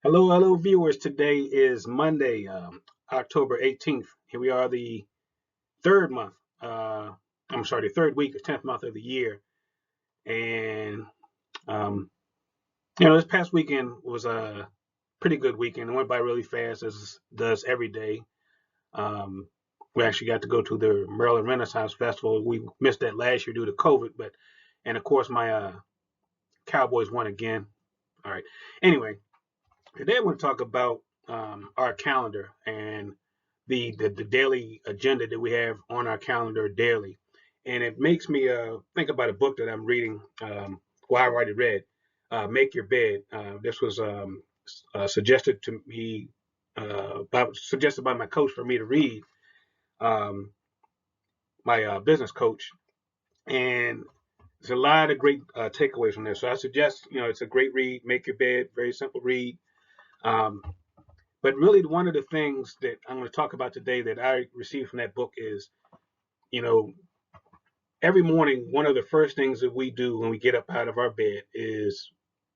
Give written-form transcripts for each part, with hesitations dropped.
Hello, viewers. Today is Monday, October 18th. Here we are, the third month. I'm sorry, the third week, the 10th month of the year. And, um, this past weekend was a pretty good weekend. It went by really fast, as it does every day. Um, we actually got to go to the Maryland Renaissance Festival. We missed that last year due to COVID, and of course, my Cowboys won again. All right. Anyway, today I want to talk about our calendar and the daily agenda that we have on our calendar daily. And it makes me think about a book that I'm reading. Well, I already read, Make Your Bed. This was suggested to me, suggested by my coach for me to read, um, my business coach. And there's a lot of great takeaways from this. So I suggest, it's a great read, Make Your Bed, very simple read. Um, But really, one of the things that I'm going to talk about today that I received from that book is, you know, every morning, one of the first things that we do when we get up out of our bed is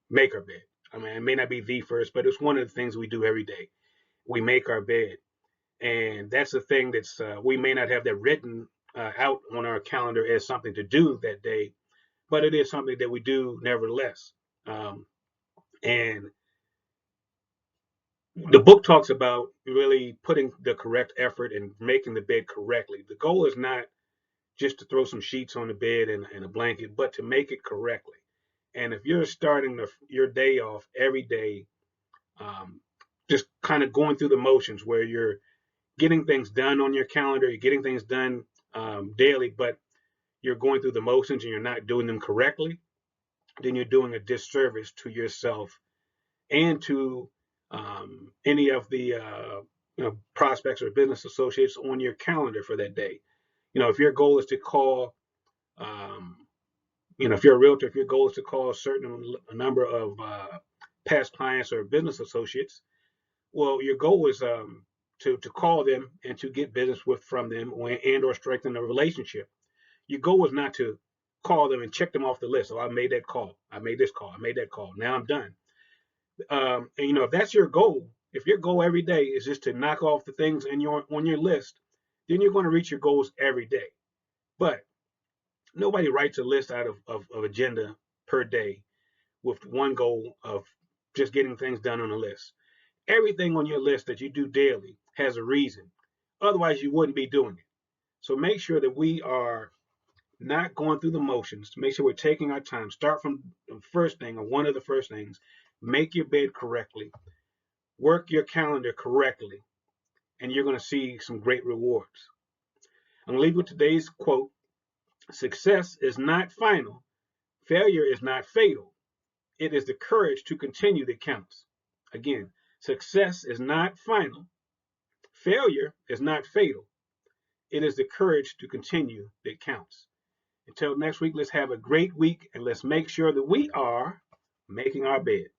make our bed. I mean, it may not be the first, but it's one of the things we do every day. We make our bed. And that's the thing we may not have that written out on our calendar as something to do that day, but it is something that we do nevertheless. Um, and the book talks about really putting the correct effort and making the bed correctly. The goal is not just to throw some sheets on the bed and a blanket, but to make it correctly. And if you're starting your day off every day, um, just kind of going through the motions where you're getting things done on your calendar, you're getting things done daily, but you're going through the motions and you're not doing them correctly, then you're doing a disservice to yourself and to any of the prospects or business associates on your calendar for that day. If your goal is to call, um, if you're a realtor, if your goal is to call a certain number of past clients or business associates, well, your goal is to call them and to get business from them or strengthen a relationship. Your goal is not to call them and check them off the list. Oh, I made that call. I made this call. I made that call. Now I'm done. And if that's your goal, if your goal every day is just to knock off the things on your list, then you're going to reach your goals every day. But nobody writes a list out of agenda per day with one goal of just getting things done on a list. Everything on your list that you do daily has a reason. Otherwise, you wouldn't be doing it. So make sure that we are not going through the motions. Make sure we're taking our time. Start from the first thing or one of the first things. Make your bed correctly. Work your calendar correctly, and you're going to see some great rewards. I'm going to leave with today's quote. Success is not final. Failure is not fatal. It is the courage to continue that counts. Again, success is not final. Failure is not fatal. It is the courage to continue that counts. Until next week, let's have a great week and let's make sure that we are making our bed.